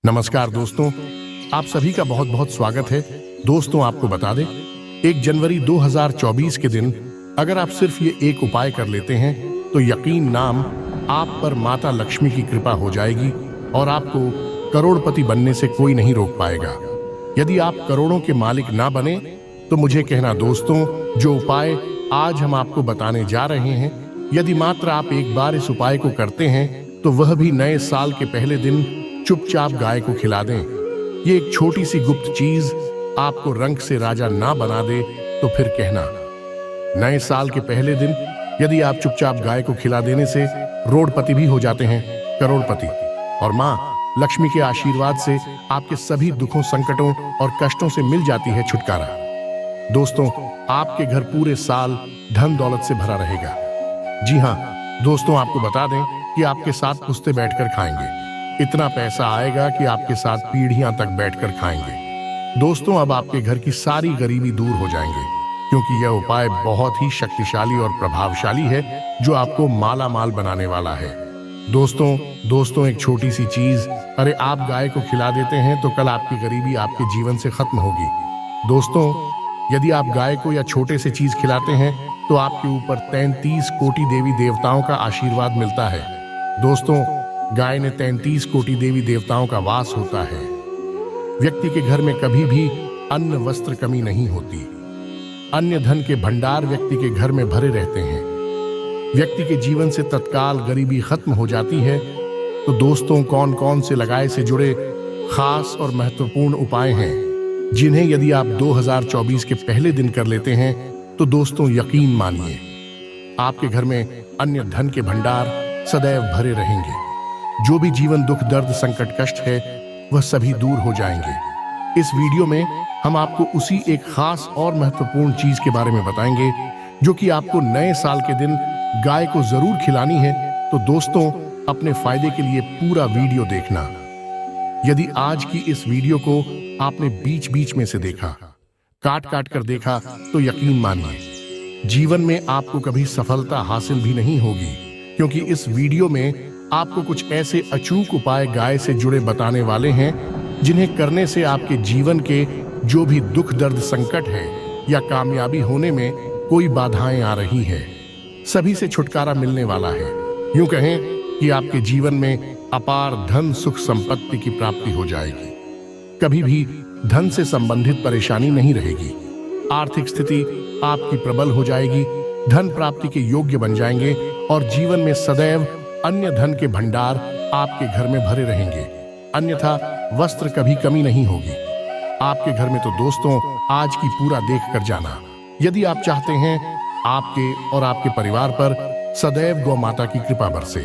नमस्कार दोस्तों, आप सभी का बहुत बहुत स्वागत है। दोस्तों, आपको बता दें, 1 जनवरी 2024 के दिन अगर आप सिर्फ ये एक उपाय कर लेते हैं तो यकीन नाम आप पर माता लक्ष्मी की कृपा हो जाएगी और आपको करोड़पति बनने से कोई नहीं रोक पाएगा। यदि आप करोड़ों के मालिक ना बने तो मुझे कहना दोस्तों, जो उपाय आज हम आपको बताने जा रहे हैं, यदि मात्र आप एक बार इस उपाय को करते हैं तो वह भी नए साल के पहले दिन चुपचाप गाय को खिला दें। ये एक छोटी सी गुप्त चीज आपको रंग से राजा ना बना दे तो फिर कहना। नए साल के पहले दिन यदि आप चुपचाप गाय को खिला देने से रोडपति भी हो जाते हैं, करोड़पति, और माँ लक्ष्मी के आशीर्वाद से आपके सभी दुखों, संकटों और कष्टों से मिल जाती है छुटकारा। दोस्तों, आपके घर पूरे साल धन दौलत से भरा रहेगा। जी हाँ दोस्तों, आपको बता दें कि आपके साथ पुश्ते बैठकर खाएंगे। इतना पैसा आएगा कि आपके साथ पीढ़ियां तक बैठकर खाएंगे। दोस्तों, अब आपके घर की सारी गरीबी दूर हो जाएंगे, क्योंकि यह उपाय बहुत ही शक्तिशाली और प्रभावशाली है जो आपको माला माल बनाने वाला है। दोस्तों एक छोटी सी चीज, अरे आप गाय को खिला देते हैं तो कल आपकी गरीबी आपके जीवन से खत्म होगी। दोस्तों, यदि आप गाय को या छोटे से चीज खिलाते हैं तो आपके ऊपर 33 कोटि देवी देवताओं का आशीर्वाद मिलता है। दोस्तों, गाय ने 33 कोटि देवी देवताओं का वास होता है। व्यक्ति के घर में कभी भी अन्न वस्त्र कमी नहीं होती। अन्य धन के भंडार व्यक्ति के घर में भरे रहते हैं। व्यक्ति के जीवन से तत्काल गरीबी खत्म हो जाती है। तो दोस्तों, कौन कौन से लगाए से जुड़े खास और महत्वपूर्ण उपाय हैं जिन्हें यदि आप 2024 के पहले दिन कर लेते हैं तो दोस्तों यकीन मानिए, आपके घर में अन्य धन के भंडार सदैव भरे रहेंगे। जो भी जीवन दुख, दर्द, संकट, कष्ट है वह सभी दूर हो जाएंगे। इस वीडियो में हम आपको उसी एक खास और महत्वपूर्ण चीज के बारे में बताएंगे जो कि आपको नए साल के दिन गाय को जरूर खिलानी है। तो दोस्तों, अपने फायदे के लिए पूरा वीडियो देखना। यदि आज की इस वीडियो को आपने बीच बीच में से देखा, काट काट कर देखा, तो यकीन मानिए जीवन में आपको कभी सफलता हासिल भी नहीं होगी, क्योंकि इस वीडियो में आपको कुछ ऐसे अचूक उपाय गाय से जुड़े बताने वाले हैं जिन्हें करने से आपके जीवन के जो भी दुख, दर्द, संकट है या कामयाबी होने में कोई बाधाएं आ रही है, सभी से छुटकारा मिलने वाला है। यूं कहें कि आपके जीवन में अपार धन, सुख, संपत्ति की प्राप्ति हो जाएगी। कभी भी धन से संबंधित परेशानी नहीं रहेगी। आर्थिक स्थिति आपकी प्रबल हो जाएगी। धन प्राप्ति के योग्य बन जाएंगे और जीवन में सदैव अन्य धन के भंडार आपके घर में भरे रहेंगे। अन्यथा वस्त्र कभी कमी नहीं होगी आपके घर में। तो दोस्तों, आज की पूरा देख कर जाना। यदि आप चाहते हैं आपके और आपके परिवार पर सदैव गौ माता की कृपा बरसे,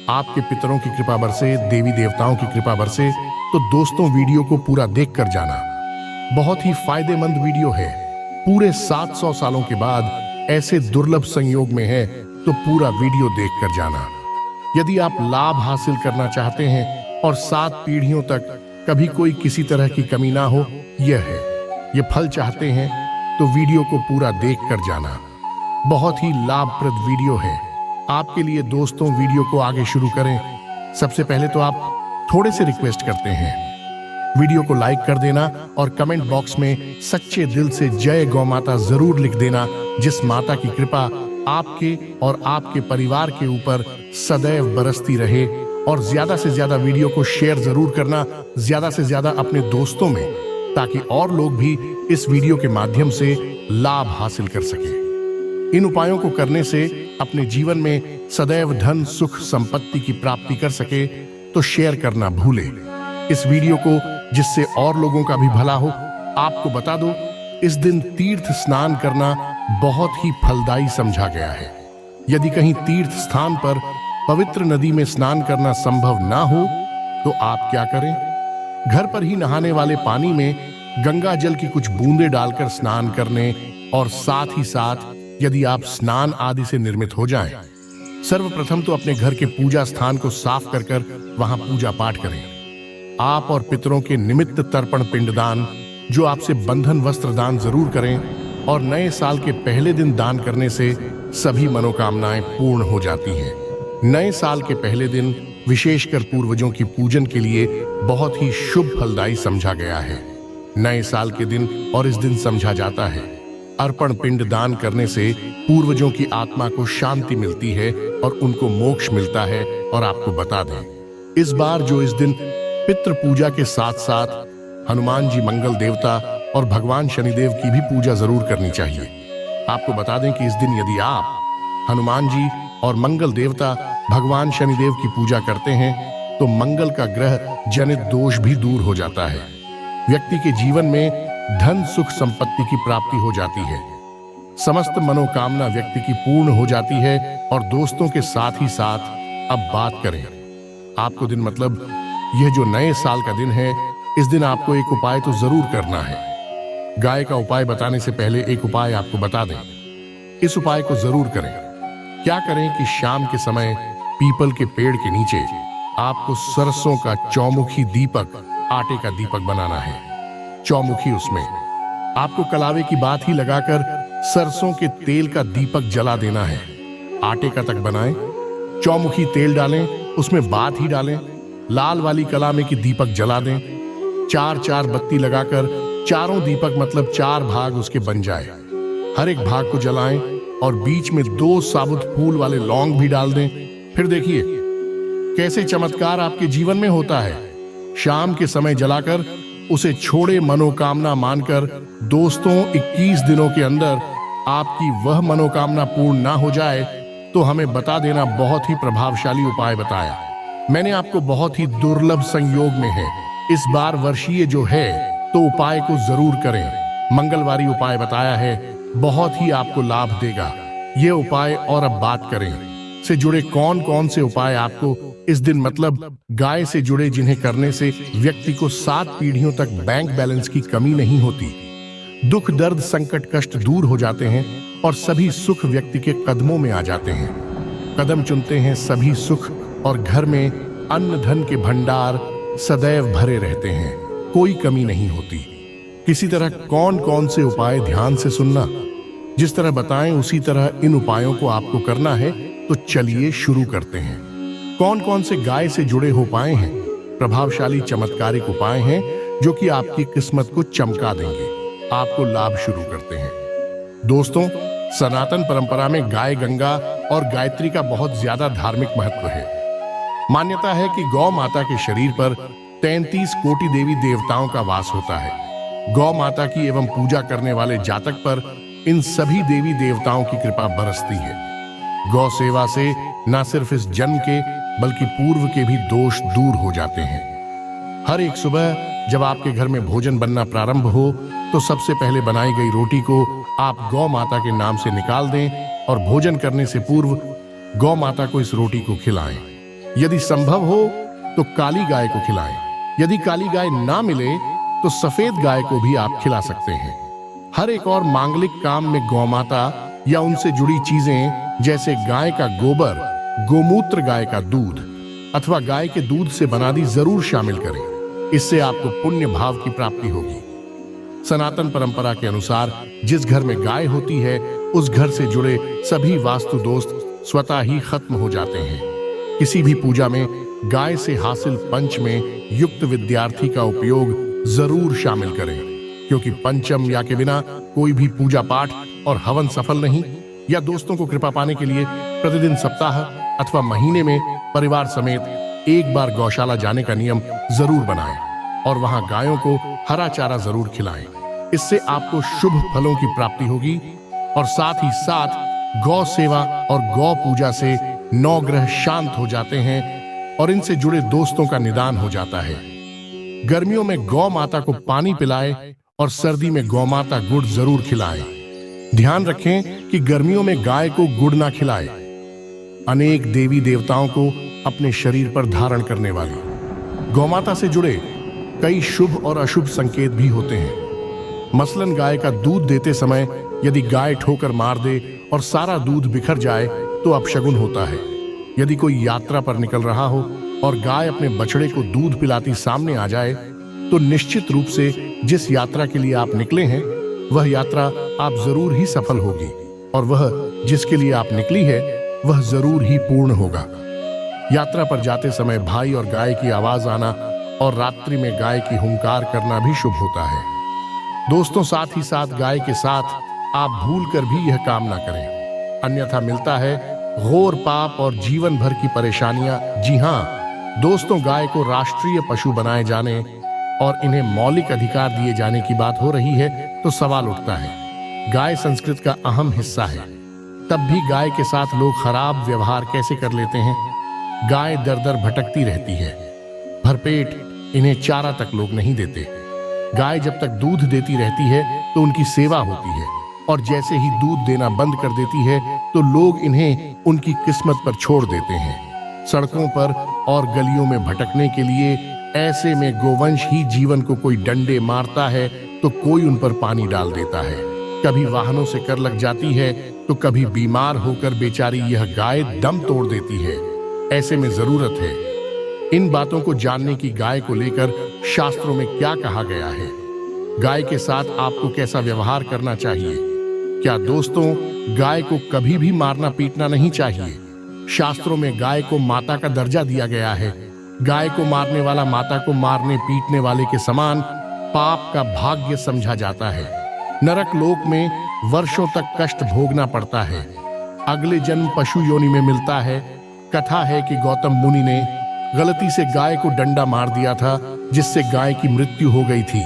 आपके पितरों की कृपा बरसे, देवी देवताओं की कृपा बरसे, तो दोस्तों वीडियो को पूरा देख कर जाना। बहुत ही फायदेमंद वीडियो है। पूरे 700 सालों के बाद ऐसे दुर्लभ संयोग में है, तो पूरा वीडियो देख कर जाना। यदि आप लाभ हासिल करना चाहते हैं और 7 पीढ़ियों तक कभी कोई किसी तरह की कमी ना हो, ये फल चाहते हैं, तो वीडियो को पूरा देख कर जाना। बहुत ही लाभप्रद वीडियो है आपके लिए। दोस्तों, वीडियो को आगे शुरू करें। सबसे पहले तो आप थोड़े से रिक्वेस्ट करते हैं, वीडियो को लाइक कर देना और कमेंट बॉक्स में सच्चे दिल से जय गौ माता जरूर लिख देना, जिस माता की कृपा आपके और आपके परिवार के ऊपर सदैव बरसती रहे। और ज्यादा से ज्यादा वीडियो को शेयर जरूर करना, ज्यादा से ज्यादा अपने दोस्तों में, ताकि और लोग भी इस वीडियो के माध्यम से लाभ हासिल कर सके। इन उपायों को करने से अपने जीवन में सदैव धन, सुख, संपत्ति की प्राप्ति कर सके, तो शेयर करना भूले इस वीडियो को, जिससे और लोगों का भी भला हो। आपको बता दो, इस दिन तीर्थ स्नान करना बहुत ही फलदायी समझा गया है। यदि कहीं तीर्थ स्थान पर पवित्र नदी में स्नान करना संभव ना हो तो आप क्या करें, घर पर ही नहाने वाले पानी में गंगा जल की कुछ बूंदें डालकर स्नान करने, और साथ ही साथ यदि आप स्नान आदि से निर्मित हो जाएं, सर्वप्रथम तो अपने घर के पूजा स्थान को साफ कर वहां पूजा पाठ करें। आप और पितरों के निमित्त तर्पण पिंडदान, जो आपसे बंधन वस्त्र दान जरूर करें, और नए साल के पहले दिन दान करने से सभी मनोकामनाएं पूर्ण हो जाती हैं। नए साल के पहले दिन विशेषकर पूर्वजों की पूजन के लिए बहुत ही शुभ फलदायी समझा गया है। नए साल के दिन और इस दिन समझा जाता है अर्पण पिंड दान करने से पूर्वजों की आत्मा को शांति मिलती है और उनको मोक्ष मिलता है। और आपको बता दें, इस बार जो इस दिन पितृ पूजा के साथ साथ हनुमान जी मंगल देवता और भगवान शनिदेव की भी पूजा जरूर करनी चाहिए। आपको बता दें कि इस दिन यदि आप हनुमान जी और मंगल देवता भगवान शनिदेव की पूजा करते हैं तो मंगल का ग्रह जनित दोष भी दूर हो जाता है। व्यक्ति के जीवन में धन सुख संपत्ति की प्राप्ति हो जाती है। समस्त मनोकामना व्यक्ति की पूर्ण हो जाती है। और दोस्तों के साथ ही साथ अब बात करें आपको दिन मतलब यह जो नए साल का दिन है, इस दिन आपको एक उपाय तो जरूर करना है। गाय का उपाय बताने से पहले एक उपाय आपको बता दें, इस उपाय को जरूर करें। क्या करें कि शाम के समय पीपल के पेड़ के नीचे आपको सरसों का चौमुखी दीपक, आटे का दीपक बनाना है। चौमुखी उसमें आपको कलावे की बात ही लगाकर सरसों के तेल का दीपक जला देना है। आटे का तक बनाएं, चौमुखी तेल डालें, उसमें बात ही डालें, लाल वाली कला में की दीपक जला दें। 4-4 बत्ती लगाकर चारों दीपक मतलब 4 भाग उसके बन जाए। हर एक भाग को जलाएं और बीच में 2 साबुत फूल वाले लौंग भी डाल दें। फिर देखिए कैसे चमत्कार आपके जीवन में होता है। शाम के समय जलाकर उसे छोड़े मनोकामना मानकर दोस्तों 21 दिनों के अंदर आपकी वह मनोकामना पूर्ण ना हो जाए तो हमें बता देना। बहुत ही प्रभावशाली उपाय बताया मैंने आपको, बहुत ही दुर्लभ संयोग में है। इस बार वर्षीय जो है तो उपाय को जरूर करें। मंगलवारी उपाय बताया है, बहुत ही आपको लाभ देगा ये उपाय। और अब बात करें से जुड़े कौन कौन से उपाय आपको इस दिन मतलब गाय से जुड़े, जिन्हें करने से व्यक्ति को 7 पीढ़ियों तक बैंक बैलेंस की कमी नहीं होती, दुख दर्द संकट कष्ट दूर हो जाते हैं और सभी सुख व्यक्ति के कदमों में आ जाते हैं। कदम चुनते हैं सभी सुख और घर में अन्न धन के भंडार सदैव भरे रहते हैं, कोई कमी नहीं होती। किसी तरह कौन कौन से उपाय ध्यान से सुनना, जिस तरह बताएं उसी तरह इन उपायों को आपको करना है। तो चलिए शुरू करते हैं। कौन कौन से गाय से जुड़े उपाय हैं, प्रभावशाली चमत्कारिक उपाय हैं जो कि आपकी किस्मत को चमका देंगे। आपको लाभ शुरू करते हैं। दोस्तों, सनातन परंपरा में गाय गंगा और गायत्री का बहुत ज्यादा धार्मिक महत्व है। मान्यता है कि गौ माता के शरीर पर 33 कोटि देवी देवताओं का वास होता है। गौ माता की एवं पूजा करने वाले जातक पर इन सभी देवी देवताओं की कृपा बरसती है। गौ सेवा से न सिर्फ इस जन्म के बल्कि पूर्व के भी दोष दूर हो जाते हैं। हर एक सुबह जब आपके घर में भोजन बनना प्रारंभ हो तो सबसे पहले बनाई गई रोटी को आप गौ माता के नाम से निकाल दें और भोजन करने से पूर्व गौ माता को इस रोटी को खिलाएं। यदि संभव हो तो काली गाय को खिलाएं। यदि काली गाय ना मिले तो सफेद गाय को भी आप खिला सकते हैं। हर एक और मांगलिक काम में गौ माता या उनसे जुड़ी चीजें जैसे गाय का गोबर, गोमूत्र, गाय का दूध अथवा गाय के दूध से बना दी जरूर शामिल करें। इससे आपको पुण्य भाव की प्राप्ति होगी। सनातन परंपरा के अनुसार जिस घर में गाय होती है उस घर से जुड़े सभी वास्तु दोष स्वतः ही खत्म हो जाते हैं। किसी भी पूजा में गाय से हासिल पंच में युक्त विद्यार्थी का उपयोग जरूर शामिल करें, क्योंकि पंचम या के बिना कोई भी पूजा पाठ और हवन सफल नहीं। या दोस्तों को कृपा पाने के लिए प्रतिदिन सप्ताह अथवा महीने में परिवार समेत एक बार गौशाला जाने का नियम जरूर बनाएं और वहां गायों को हरा चारा जरूर खिलाएं। इससे आपको शुभ फलों की प्राप्ति होगी और साथ ही साथ गौ सेवा और गौ पूजा से 9 ग्रह शांत हो जाते हैं और इनसे जुड़े दोस्तों का निदान हो जाता है। गर्मियों में गौ माता को पानी पिलाएं और सर्दी में गौ माता गुड़ जरूर खिलाएं। ध्यान रखें कि गर्मियों में गाय को गुड़ ना खिलाएं। अनेक देवी देवताओं को अपने शरीर पर धारण करने वाली गौमाता से जुड़े कई शुभ और अशुभ संकेत भी होते हैं। मसलन गाय का दूध देते समय यदि गाय ठोकर मार दे और सारा दूध बिखर जाए तो अपशगुन होता है। यदि कोई यात्रा पर निकल रहा हो और गाय अपने बछड़े को दूध पिलाती सामने आ जाए तो निश्चित रूप से जिस यात्रा के लिए आप निकले हैं वह यात्रा आप जरूर ही सफल होगी और वह जिसके लिए आप निकली है वह जरूर ही पूर्ण होगा। यात्रा पर जाते समय भाई और गाय की आवाज आना और रात्रि में गाय की हुंकार करना भी शुभ होता है। दोस्तों, साथ ही साथ गाय के साथ आप भूल कर भी यह काम ना करें, अन्यथा मिलता है घोर पाप और जीवन भर की परेशानियां। जी हाँ दोस्तों, गाय को राष्ट्रीय पशु बनाए जाने और इन्हें मौलिक अधिकार दिए जाने की बात हो रही है तो सवाल उठता है, गाय संस्कृत का अहम हिस्सा है, तब भी गाय के साथ लोग खराब व्यवहार कैसे कर लेते हैं। गाय दर दर भटकती रहती है, भरपेट इन्हें चारा तक लोग नहीं देते। गाय जब तक दूध देती रहती है तो उनकी सेवा होती है, और जैसे ही दूध देना बंद कर देती है तो लोग इन्हें उनकी किस्मत पर छोड़ देते हैं, सड़कों पर और गलियों में भटकने के लिए। ऐसे में गोवंश ही जीवन को कोई डंडे मारता है तो कोई उन पर पानी डाल देता है, कभी वाहनों से कर लग जाती है तो कभी बीमार होकर बेचारी यह गाय दम तोड़ देती है। ऐसे में जरूरत है इन बातों को जानने की, गाय को लेकर शास्त्रों में क्या कहा गया है, गाय के साथ आपको कैसा व्यवहार करना चाहिए। क्या दोस्तों, गाय को कभी भी मारना पीटना नहीं चाहिए। शास्त्रों में गाय को माता का दर्जा दिया गया है। गाय को मारने वाला माता को मारने पीटने वाले के समान पाप का भाग्य समझा जाता है। नरक लोक में वर्षों तक कष्ट भोगना पड़ता है, अगले जन्म पशु योनि में मिलता है। कथा है कि गौतम मुनि ने गलती से गाय को डंडा मार दिया था, जिससे गाय की मृत्यु हो गई थी,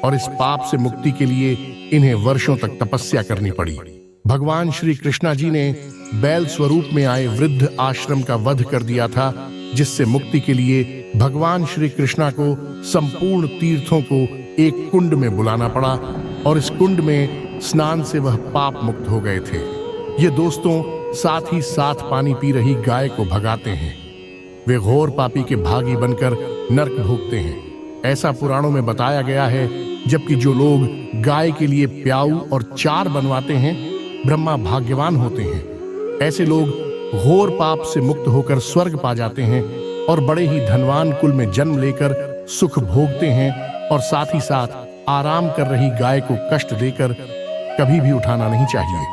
और इस पाप से मुक्ति के लिए इन्हें वर्षों तक तपस्या करनी पड़ी। भगवान श्री कृष्णा जी ने बैल स्वरूप में आए वृद्ध आश्रम का वध कर दिया था, जिससे मुक्ति के लिए भगवान श्री कृष्णा को संपूर्ण तीर्थों को एक कुंड में बुलाना पड़ा, और इस कुंड में स्नान से वह पाप मुक्त हो गए थे। ये दोस्तों साथ ही साथ पानी पी रही गाय को भगाते हैं। वे घोर पापी के भागी बनकर नरक भोगते हैं, ऐसा पुराणों में बताया गया है। जबकि जो लोग गाय के लिए प्याऊ और चार बनवाते हैं, ब्रह्मा भाग्यवान होते हैं। ऐसे लोग घोर पाप से मुक्त होकर स्वर्ग पा जाते हैं और बड़े ही धनवान कुल में जन्म लेकर सुख भोगते हैं, और साथ ही साथ आराम कर रही गाय को कष्ट देकर कभी भी उठाना नहीं चाहिए।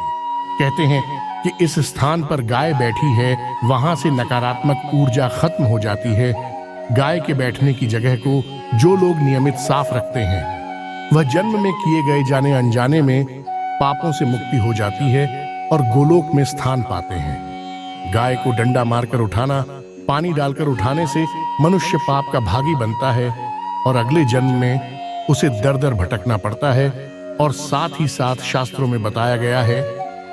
कहते हैं कि इस स्थान पर गाय बैठी है, वहां से नकारात्मक ऊर्जा खत्म हो जाती है। गाय के बैठने की जगह को जो लोग नियमित साफ रखते हैं, वह जन्म में किए गए जाने अनजाने में पापों से मुक्ति हो जाती है और गोलोक में स्थान पाते हैं। गाय को डंडा मारकर उठाना, पानी डालकर उठाने से मनुष्य पाप का भागी बनता है और अगले जन्म में उसे दर दर भटकना पड़ता है। और साथ ही साथ शास्त्रों में बताया गया है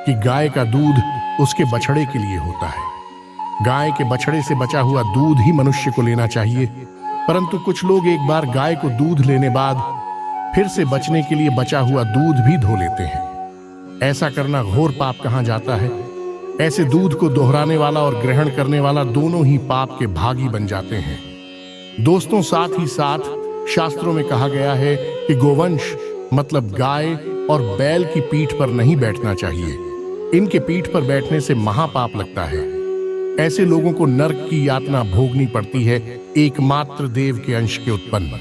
कि गाय का दूध उसके बछड़े के लिए होता है। गाय के बछड़े से बचा हुआ दूध ही मनुष्य को लेना चाहिए, परंतु कुछ लोग एक बार गाय को दूध लेने बाद फिर से बचने के लिए बचा हुआ दूध भी धो लेते हैं। ऐसा करना घोर पाप कहा जाता है। ऐसे दूध को दोहराने वाला और ग्रहण करने वाला दोनों ही पाप के भागी बन जाते हैं। दोस्तों, साथ ही साथ शास्त्रों में कहा गया है कि गोवंश मतलब गाय और बैल की पीठ पर नहीं बैठना चाहिए। इनके पीठ पर बैठने से महापाप लगता है। ऐसे लोगों को नरक की यातना भोगनी पड़ती है, एकमात्र देव के अंश के उत्पन्न।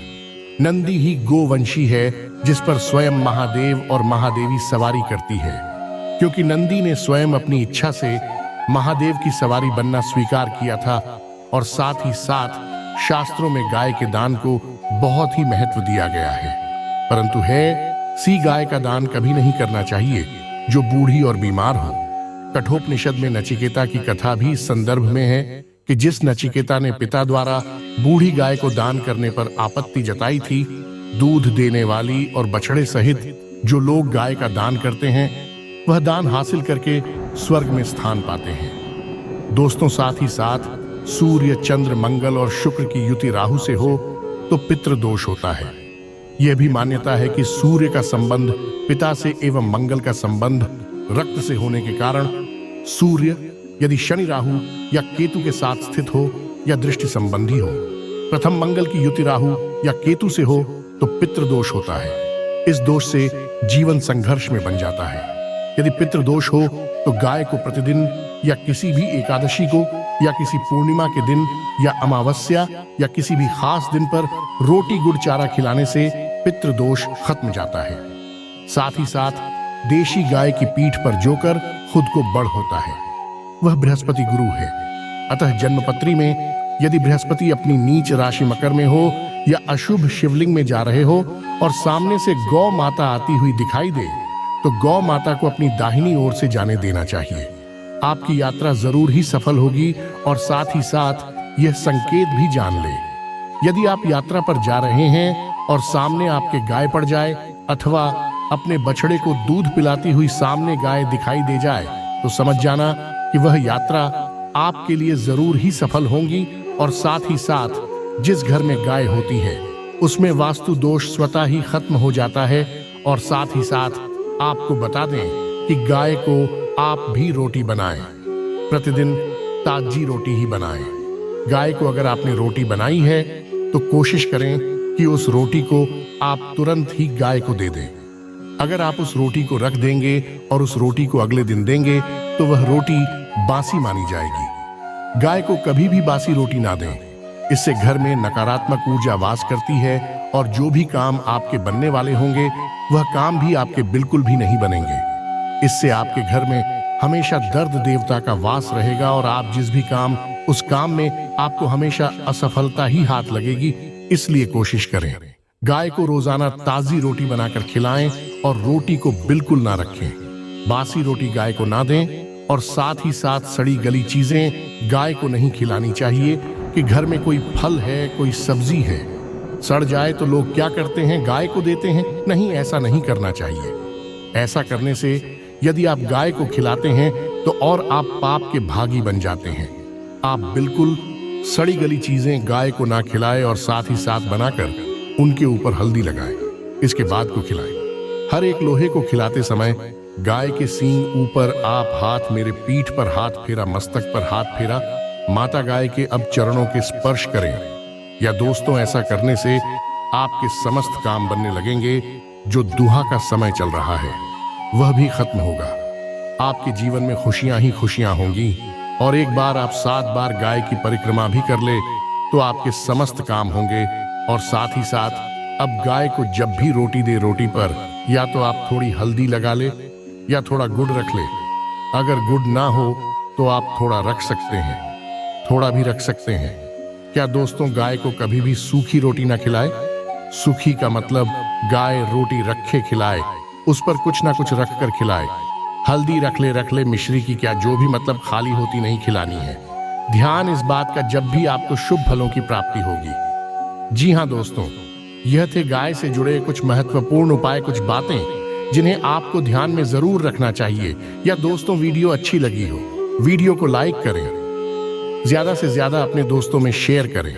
नंदी ही गोवंशी है, जिस पर स्वयं महादेव और महादेवी सवारी करती है, क्योंकि नंदी ने स्वयं अपनी इच्छा से महादेव की सवारी बनना स्वीकार किया था। और साथ ही साथ शास्त्रों में गाय के दान को बहुत ही महत्व दिया गया है, परंतु सी गाय का दान कभी नहीं करना चाहिए जो बूढ़ी और बीमार हो। कठोपनिषद में नचिकेता की कथा भी इस संदर्भ में है कि जिस नचिकेता ने पिता द्वारा बूढ़ी गाय को दान करने पर आपत्ति जताई थी, दूध देने वाली और बछड़े सहित जो लोग गाय का दान करते हैं, वह दान हासिल करके स्वर्ग में स्थान पाते हैं। दोस्तों, साथ ही साथ सूर्य, चंद्र, मंगल और शुक्र की युति राहु से हो तो पितृदोष होता है। यह भी मान्यता है कि सूर्य का संबंध पिता से एवं मंगल का संबंध रक्त से होने के कारण सूर्य यदि शनि, राहु या केतु के साथ स्थित हो या दृष्टि संबंधी हो, प्रथम मंगल की युति राहु या केतु से हो तो पितृदोष होता है। इस दोष से जीवन संघर्ष में बन जाता है। यदि पितृदोष हो तो गाय को प्रतिदिन या किसी भी एकादशी को या किसी पूर्णिमा के दिन या अमावस्या या किसी भी खास दिन पर रोटी गुड़ चारा खिलाने से पितृदोष खत्म जाता है। साथ ही साथ देशी गाय की पीठ पर जोकर खुद को बड़ होता है, वह बृहस्पति गुरु है। अतः जन्मपत्री में यदि बृहस्पति अपनी नीच राशि मकर में हो या अशुभ शिवलिंग में जा रहे हो और सामने से गौ माता आती हुई दिखाई दे तो गौ माता को अपनी दाहिनी ओर से जाने देना चाहिए। आपकी यात्रा जरूर ही सफल होगी और साथ ही साथ यह संकेत भी जान ले, यदि आप यात्रा पर जा रहे हैं और सामने आपके गाय पड़ जाए अथवा अपने बछड़े को दूध पिलाती हुई सामने गाय दिखाई दे जाए तो समझ जाना कि वह यात्रा आपके लिए जरूर ही सफल होगी। और साथ ही साथ जिस घर में गाय होती है उसमें वास्तु दोष स्वतः ही खत्म हो जाता है। और साथ ही साथ आपको बता दें कि गाय को आप भी रोटी बनाएं, प्रतिदिन ताजी रोटी ही बनाएं। गाय को अगर आपने रोटी बनाई है तो कोशिश करें कि उस रोटी को आप तुरंत ही गाय को दे दें। अगर आप उस रोटी को रख देंगे और उस रोटी को अगले दिन देंगे तो वह रोटी बासी मानी जाएगी। गाय को कभी भी बासी रोटी ना दें, इससे घर में नकारात्मक ऊर्जा वास करती है और जो भी काम आपके बनने वाले होंगे वह काम भी आपके बिल्कुल भी नहीं बनेंगे। इससे आपके घर में हमेशा दर्द देवता का वास रहेगा और आप जिस भी काम उस काम में आपको हमेशा असफलता ही हाथ लगेगी। इसलिए कोशिश करें गाय को रोजाना ताजी रोटी बनाकर खिलाएं और रोटी को बिल्कुल ना रखें। बासी रोटी गाय को ना दें और साथ ही साथ सड़ी गली चीजें गाय को नहीं खिलानी चाहिए कि घर में कोई फल है, कोई सब्जी है, सड़ जाए तो लोग क्या करते हैं, गाय को देते हैं। नहीं, ऐसा नहीं करना चाहिए। ऐसा करने से यदि आप गाय को खिलाते हैं तो और आप पाप के भागी बन जाते हैं। आप बिल्कुल सड़ी गली चीजें गाय को ना खिलाएं और साथ ही साथ बनाकर उनके ऊपर हल्दी लगाएं, इसके बाद को खिलाएं। हर एक लोहे को खिलाते समय गाय के सींग ऊपर आप हाथ, मेरे पीठ पर हाथ फेरा, मस्तक पर हाथ फेरा, माता गाय के अब चरणों के स्पर्श करें। या दोस्तों, ऐसा करने से आपके समस्त काम बनने लगेंगे। जो दुहा का समय चल रहा है वह भी खत्म होगा। आपके जीवन में खुशियां ही खुशियां होंगी। और एक बार आप 7 बार गाय की परिक्रमा भी कर ले तो आपके समस्त काम होंगे। और साथ ही साथ अब गाय को जब भी रोटी दे, रोटी पर या तो आप थोड़ी हल्दी लगा ले या थोड़ा गुड़ रख ले। अगर गुड़ ना हो तो आप थोड़ा रख सकते हैं, थोड़ा भी रख सकते हैं। क्या दोस्तों, गाय को कभी भी सूखी रोटी ना खिलाए। सूखी का मतलब गाय रोटी रखे खिलाए, उस पर कुछ ना कुछ रख कर खिलाए। हल्दी रख ले मिश्री की, क्या जो भी मतलब खाली होती नहीं खिलानी है। ध्यान इस बात का जब भी आपको शुभ फलों की प्राप्ति होगी। जी हाँ दोस्तों, यह थे गाय से जुड़े कुछ महत्वपूर्ण उपाय, कुछ बातें जिन्हें आपको ध्यान में जरूर रखना चाहिए। या दोस्तों, वीडियो अच्छी लगी हो, वीडियो को लाइक करें, ज्यादा से ज्यादा अपने दोस्तों में शेयर करें।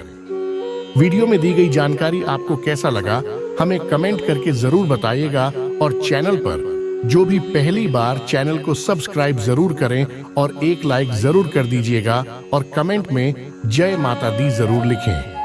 वीडियो में दी गई जानकारी आपको कैसा लगा हमें कमेंट करके जरूर बताइएगा। और चैनल पर जो भी पहली बार चैनल को सब्सक्राइब जरूर करें और एक लाइक जरूर कर दीजिएगा और कमेंट में जय माता दी जरूर लिखें।